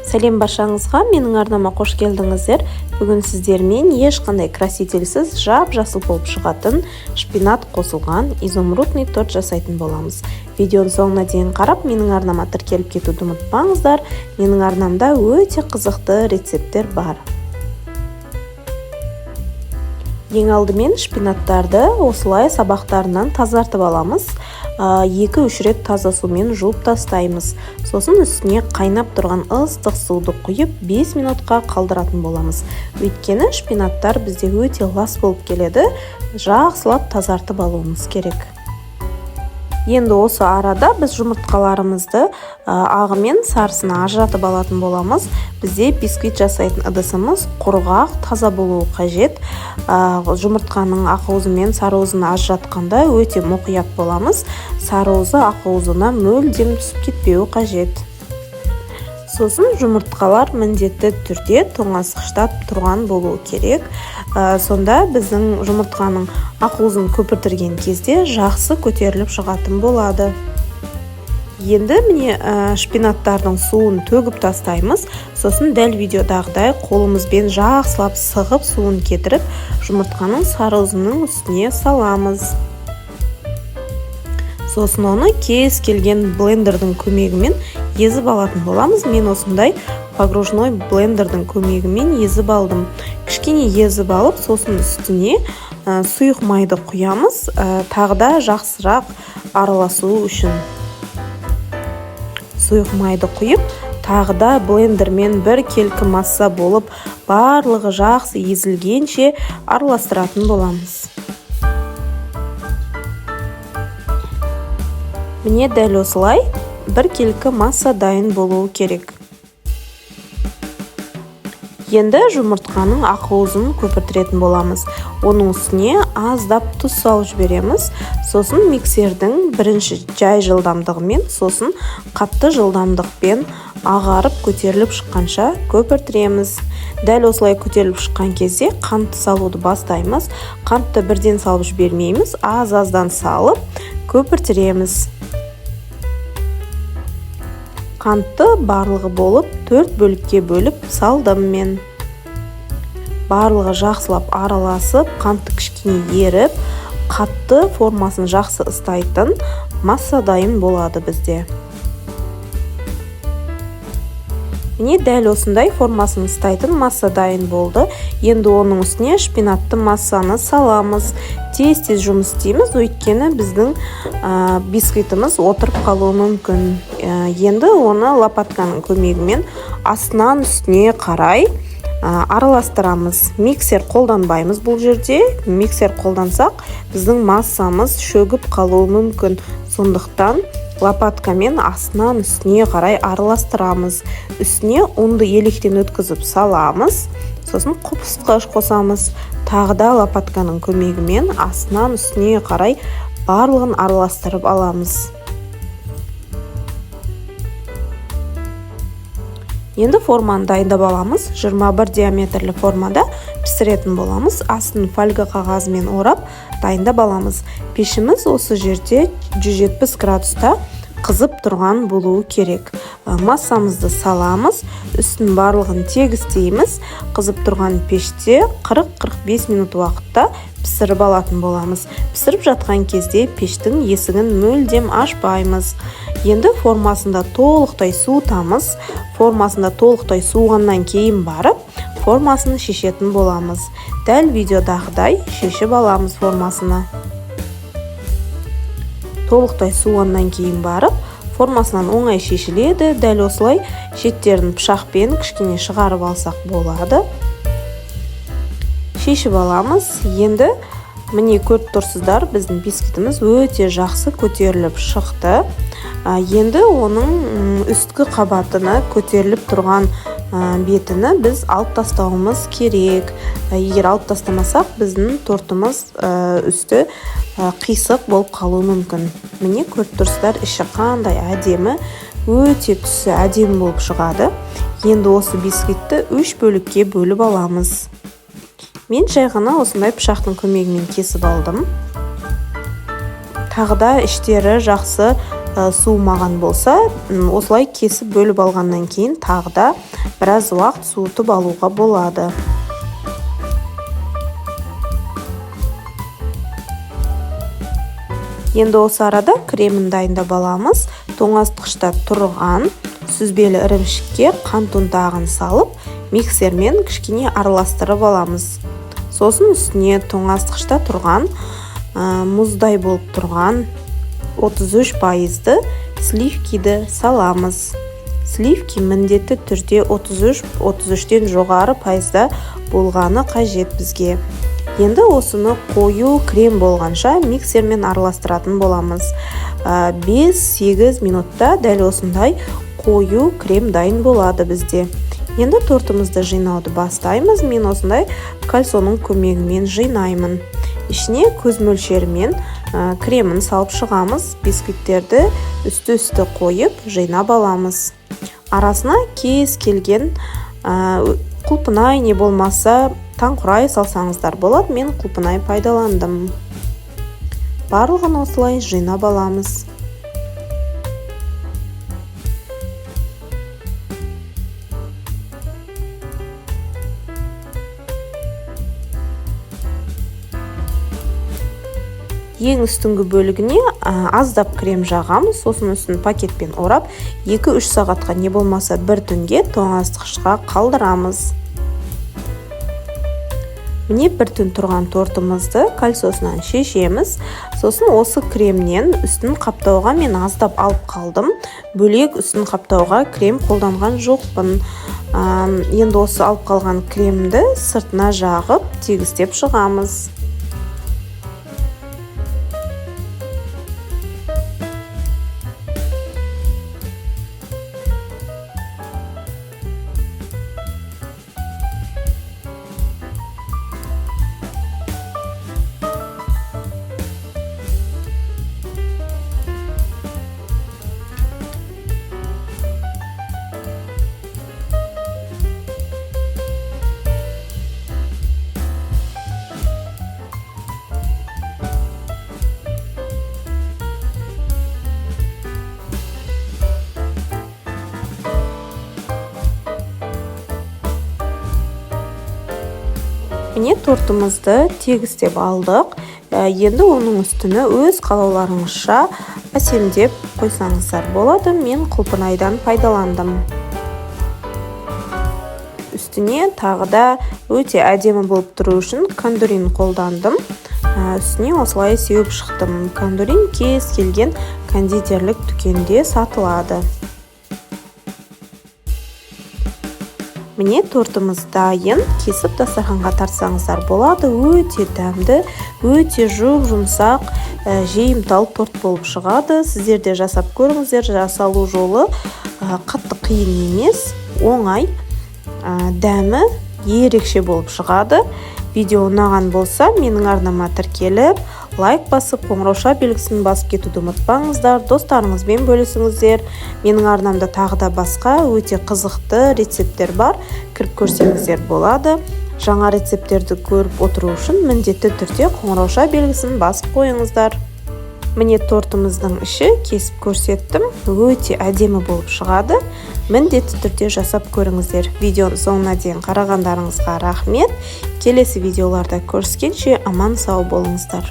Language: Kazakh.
Сәлем баршаңызға, менің арнама қош келдіңіздер. Бүгін сіздермен ешқандай красительсіз жап-жасыл болып шығатын шпинат қосылған изумрудный торт жасайтын боламыз. Видеоның соңына дейін қарап, менің арнама тіркеліп кетуді ұмытпаңыздар. Менің арнамда өте қызықты рецепттер бар. Ең алдымен шпинаттарды осылай сабақтарынан тазартып аламыз. 2-3 рет таза сумен жуып тастаймыз. Сосын үстіне қайнап тұрған ыстық суды құйып 5 минутқа қалдыратын боламыз. Өйткені шпинаттар бізде өте лас болып келеді. Жақсылап тазартып алуымыз керек. Енді осы арада біз жұмыртқаларымызды ағы мен сарысына ажыратып алатын боламыз. Бізде бисквит жасайтын ыдысымыз құрғақ, таза болуы қажет. Жұмыртқаның ақуызы мен сарыуызын ажыратқанда өте мұқият боламыз. Сарыуызы ақуызына мүлдем түсіп кетпеуі қажет. Сосын жұмыртқалар міндетті түрде тоңазытқышта тұрған болуы керек. Сонда біздің жұмыртқаның ақуызын көпіртірген кезде жақсы көтеріліп шығатын болады. Енді міне шпинаттардың суын төгіп тастаймыз. Сосын дәл видеодағыдай қолымызбен жақсылап сығып суын кетіріп, жұмыртқаның сарыуызының үстіне саламыз. Сосын оны кез келген блендердің көмегімен езіп алатын боламыз. Мен осындай погружной блендердің көмегімен езіп алдым. Кішкене езіп алып, сосын үстіне сұйық майды құямыз, тағы да жақсырақ араласу үшін. Сұйық майды құйып, тағы да блендермен бір келкі масса болып, барлығы жақсы езілгенше араластыратын боламыз. Міне дәл осылай бір келкі масса дайын болуы керек. Енді жұмыртқаның ақуызын көпіртіретін боламыз. Оның үстіне аздап тұз салып жібереміз. Сосын миксердің бірінші жай жылдамдығымен, сосын қатты жылдамдықпен ағарып көтеріліп шыққанша көпіртіреміз. Дәл осылай көтеріліп шыққан кезде қантты салуды бастаймыз. Қантты бірден салып жібермейміз, аз-аздан салып көпіртіреміз. Қантты барлығы болып 4 бөлікке бөліп салдым мен. Барлығы жақсылап араласып, қантты кішкене еріп, қатты формасын жақсы ұстайтын масса дайын болады бізде. Міне дәл осындай формасын ұстайтын масса дайын болды. Енді оның үстіне шпинатты массаны саламыз. Тез-тез жұмыс істейміз, өйткені біздің бисквитіміз отырып қалуы мүмкін. Енді оны лопатканың көмегімен астынан үстіне қарай араластырамыз. Миксер қолданбаймыз бұл жерде. Миксер қолдансақ, біздің массамыз шөгіп қалуы мүмкін. Сондықтан лопаткамен астынан үстіне қарай араластырамыз. Үстіне ұнды електен өткізіп саламыз. Сосын қопсытқыш қосамыз. Тағы да лопатканың көмегімен астынан үстіне қарай барлығын араластырып аламыз. Енді форманы дайындап аламыз. 21 диаметрлі формада пісіретін боламыз. Астын фольга қағазымен орап дайындап аламыз. Пешіміз осы жерде 170 градуста қызып тұрған болуы керек. Массамызды саламыз, үстін барлығын тегістейміз. Қызып тұрған пеште 40-45 минут уақытта пісіріп алатын боламыз. Пісіріп жатқан кезде пештің есігін мүлдем ашпаймыз. Енді формасында толықтай суытамыз. Формасында толықтай суығаннан кейін барып, формасын шешетін боламыз. Дәл видеодағыдай шешіп аламыз формасына. Толықтай суығаннан кейін барып, формасынан оңай шешіледі. Дәл осылай шеттерін пышақпен кішкене шығарып алсақ болады. Шешіп аламыз. Енді міне көріп тұрсыздар, біздің бисквитіміз өте жақсы көтеріліп шықты. Енді оның үсткі қабатына көтеріліп тұрған бетіні біз алып тастауымыз керек. Егер алып тастамасақ, біздің тортымыз үсті қисық болып қалуы мүмкін. Міне көріп тұрсыздар, іші қандай әдемі, өте түсі әдемі болып шығады. Енді осы бисквитті 3 бөлікке бөліп аламыз. Мен жай ғана осындай пышақтың көмегімен кесіп алдым. Тағы да іштері жақсы суымаған болса, осылай кесіп бөліп алғаннан кейін тағы да біраз уақыт суытып алуға болады. Енді осы арада кремін дайындап аламыз. Тоңазытқышта тұрған сүзбелі ірімшікке қант ұнтағын салып, миксермен кішкене араластырып аламыз. Сосын үстіне тоңазытқышта тұрған мұздай болып тұрған 33%-ді сливкиді саламыз. Сливки міндетті түрде 33-33-тен жоғары пайызда болғаны қажет бізге. Енді осыны қою крем болғанша миксермен араластыратын боламыз. 5-8 минутта дәл осындай қою крем дайын болады бізде. Енді тортымызды жинауды бастаймыз. Мен осындай кальсонның көмегімен жинаймын. Ішіне көз мөлшерімен кремін салып шығамыз. Бисквиттерді үсті-үсті қойып жинап аламыз. Арасына кез келген құлпынай не болмаса таңқұрай салсаңыздар болады. Мен құлпынай пайдаландым. Барлығын осылай жинап аламыз. Ең үстіңгі бөлігіне аздап крем жағамыз. Сосын үстін пакетпен орап, 2-3 сағатқа не болмаса бір түнге тоңазытқышқа қалдырамыз. Міне бір түн тұрған тортымызды кальсосынан шешеміз. Сосын осы кремнен үстін қаптауға мен аздап алып қалдым. Бөлек үстін қаптауға крем қолданған жоқпын. Енді осы алып қалған кремді сыртына жағып, тегістеп шығамыз. Міне тортымызды тегістеп алдық. Енді оның үстіні өз қалауларыңызша әсемдеп қойсаңыздар болады. Мен құлпынайдан пайдаландым. Үстіне тағы да өте әдемі болып тұру үшін кондурин қолдандым. Үстіне осылай сеуіп шықтым. Кондурин кез келген кондитерлік дүкенде сатылады. Міне тортымыз дайын. Кесіп дастарханға тартсаңыздар болады. Өте дәмді, өте жұмсақ, жейімтал торт болып шығады. Сіздер де жасап көріңіздер. Жасалу жолы қатты қиын емес, оңай, дәмі ерекше болып шығады. Видео ұнаған болса, менің арнама тіркеліп, лайк басып, қоңырауша белгісін басып кетуді ұмытпаңыздар. Достарыңызбен бөлісіңіздер. Менің арнамда тағы да басқа өте қызықты рецепттер бар. Кіріп көрсеңіздер болады. Жаңа рецепттерді көріп отыру үшін міндетті түрде қоңырауша белгісін басып қойыңыздар. Міне тортымыздың іші кесіп көрсеттім. Өте әдемі болып шығады. Міндетті түрде жасап көріңіздер. Видеоның соңына дейін қарағандарыңызға рахмет. Келесі видеоларда көріскенше аман сау болыңыздар.